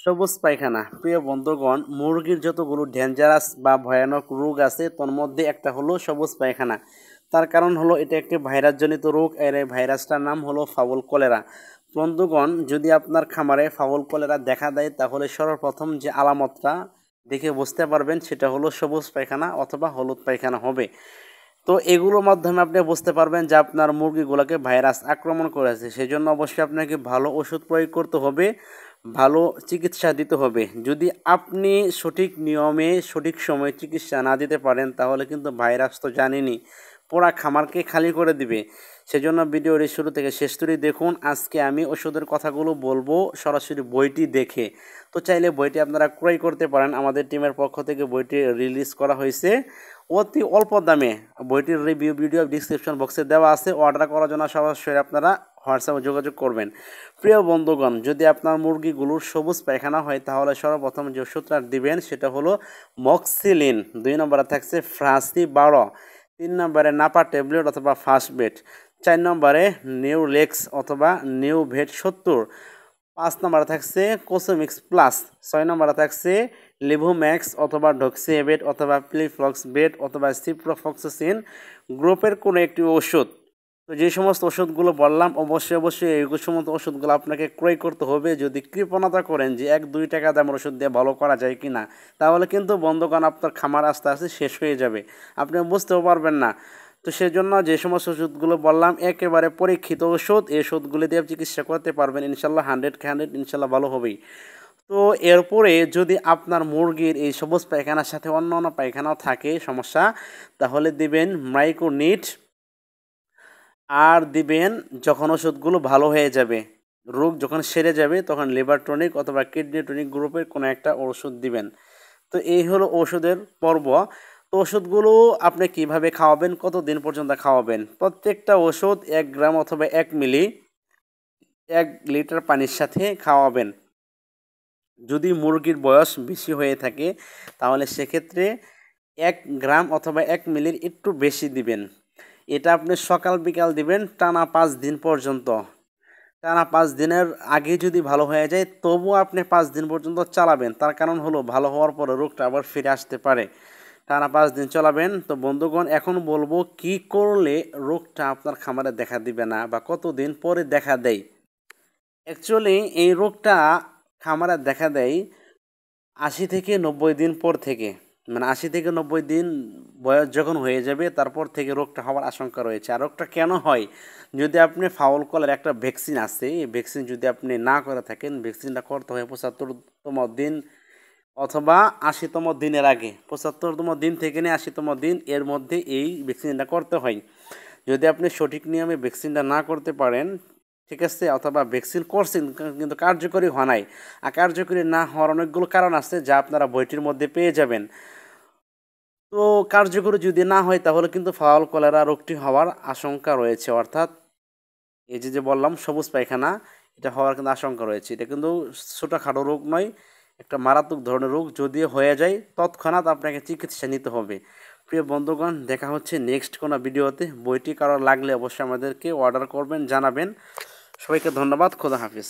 সবুজ পায়খানা। প্রিয় বন্ধুগণ, মুরগির যতগুলো ডেঞ্জারাস বা ভয়ানক রোগ আছে তার মধ্যে একটা হলো সবুজ পায়খানা। তার কারণ হলো এটা একটি ভাইরাসজনিত রোগ, এর এই ভাইরাসটার নাম হলো ফাউল কলেরা। বন্ধুগণ, যদি আপনার খামারে ফাউল কলেরা দেখা দেয় তাহলে সর্বপ্রথম যে আলামতটা দেখে বুঝতে পারবেন সেটা হলো সবুজ পায়খানা অথবা হলুদ পায়খানা হবে। তো এগুলোর মাধ্যমে আপনি বুঝতে পারবেন যে আপনার মুরগিগুলোকে ভাইরাস আক্রমণ করেছে। সেজন্য অবশ্যই আপনাকে ভালো ওষুধ প্রয়োগ করতে হবে, ভালো চিকিৎসা দিতে হবে। যদি আপনি সঠিক নিয়মে সঠিক সময়ে চিকিৎসা না দিতে পারেন তাহলে কিন্তু ভাইরাস তো জানেনই, পুরা খামারকে খালি করে দিবে। সেজন্য ভিডিওটি শুরু থেকে শেষ তরি দেখুন। আজকে আমি ওষুধের কথাগুলো বলবো সরাসরি বইটি দেখে। তো চাইলে বইটি আপনারা ক্রয় করতে পারেন, আমাদের টিমের পক্ষ থেকে বইটি রিলিজ করা হয়েছে অতি অল্প দামে। বইটির রিভিউ ভিডিও ডিসক্রিপশন বক্সে দেওয়া আছে। অর্ডার করার জন্য সরাসরি আপনারা হোয়াটসঅ্যাপে যোগাযোগ করবেন। প্রিয় বন্ধুগণ, যদি আপনার মুরগিগুলোর সবুজ পায়খানা হয় তাহলে সর্বপ্রথম যে ওষুধটা দিবেন সেটা হলো মক্সিলিন। 2 নম্বরে থাকছে ফ্রাসি 12, 3 নম্বরে নাপা ট্যাবলেট অথবা ফার্স্ট বেড, 4 নম্বরে নিউলেক্স অথবা নিউভেট 70, 5 নম্বরে থাকছে কোসোমিক্স প্লাস, 6 নম্বরে থাকছে লিভোম্যাক্স অথবা ডক্সিএবেট অথবা প্লিফ্লক্স বেট অথবা সিপ্রোফ্লক্সাসিন গ্রুপের কোনো একটি ওষুধ। তো যে সমস্ত ওষুধগুলো বললাম অবশ্যই এই সমস্ত ওষুধগুলো আপনাকে ক্রয় করতে হবে। যদি কৃপণতা করেন যে 1-2 টাকা দামের ওষুধ দিয়ে ভালো করা যায় কি না, তাহলে কিন্তু বন্ধুগণ আপনার খামার আস্তে আস্তে শেষ হয়ে যাবে, আপনি বুঝতেও পারবেন না। তো সেজন্য যে সমস্ত ওষুধগুলো বললাম একেবারে পরীক্ষিত ওষুধ, এই ওষুধগুলি দিয়ে চিকিৎসা করতে পারবেন ইনশাল্লাহ, 100 ইনশাল্লাহ ভালো হবেই। তো এরপরে যদি আপনার মুরগির এই সবুজ পায়খানার সাথে অন্য অন্য পায়খানাও থাকে সমস্যা, তাহলে দিবেন মাইক্রোনিট। আর দিবেন যখন ওষুধগুলো ভালো হয়ে যাবে, রোগ যখন সেরে যাবে তখন লিভার টনিক অথবা কিডনি টনিক গ্রুপের কোনো একটা ওষুধ দিবেন। তো এই হলো ওষুধের পর্ব। তো ওষুধগুলো আপনি কিভাবে খাওয়াবেন, কত দিন পর্যন্ত খাওয়াবেন? প্রত্যেকটা ওষুধ 1 গ্রাম অথবা 1 মিলি 1 লিটার পানির সাথে খাওয়াবেন। যদি মুরগির বয়স বেশি হয়ে থাকে তাহলে সেক্ষেত্রে 1 গ্রাম অথবা 1 মিলির একটু বেশি দিবেন। এটা আপনি সকাল বিকাল দিবেন টানা 5 দিন পর্যন্ত। টানা 5 দিনের আগে যদি ভালো হয়ে যায় তবুও আপনি 5 দিন পর্যন্ত চালাবেন। তার কারণ হলো ভালো হওয়ার পরে রোগটা আবার ফিরে আসতে পারে। টানা 5 দিন চালাবেন। তো বন্ধুগণ, এখন বলবো কি করলে রোগটা আপনার খামারে দেখা দিবে না বা কতদিন পরে দেখা দেয়। অ্যাকচুয়ালি এই রোগটা খামারে দেখা দেয় 80 থেকে 90 দিন পর থেকে, মানে 80 থেকে 90 দিন বয়স যখন হয়ে যাবে তারপর থেকে রোগটা হওয়ার আশঙ্কা রয়েছে। আর রোগটা কেন হয়? যদি আপনি ফাউল কলের একটা ভ্যাকসিন আছে, এই ভ্যাকসিন যদি আপনি না করে থাকেন, ভ্যাকসিনটা করতে হয় 75তম দিন অথবা 80তম দিনের আগে। 75তম দিন থেকে নিয়ে 80তম দিন এর মধ্যে এই ভ্যাকসিনটা করতে হয়। যদি আপনি সঠিক নিয়মে ভ্যাকসিনটা না করতে পারেন, ঠিক আছে, অথবা ভ্যাকসিন করছেন কিন্তু কার্যকরী হয় নাই, আর কার্যকরী না হওয়ার অনেকগুলো কারণ আছে যা আপনারা বইটির মধ্যে পেয়ে যাবেন। তো কার্যকরী যদি না হয় তাহলে কিন্তু ফাউল কলেরা রোগটি হওয়ার আশঙ্কা রয়েছে। অর্থাৎ এই যে বললাম সবুজ পায়খানা, এটা হওয়ার কিন্তু আশঙ্কা রয়েছে। এটা কিন্তু ছোটোখাটো রোগ নয়, একটা মারাত্মক ধরনের রোগ। যদি হয়ে যায় তৎক্ষণাৎ আপনাকে চিকিৎসা নিতে হবে। প্রিয় বন্ধুগণ, দেখা হচ্ছে নেক্সট কোনো ভিডিওতে। বইটি কারো লাগলে অবশ্যই আমাদেরকে অর্ডার করবেন, জানাবেন। সবাইকে ধন্যবাদ। খোদা হাফিজ।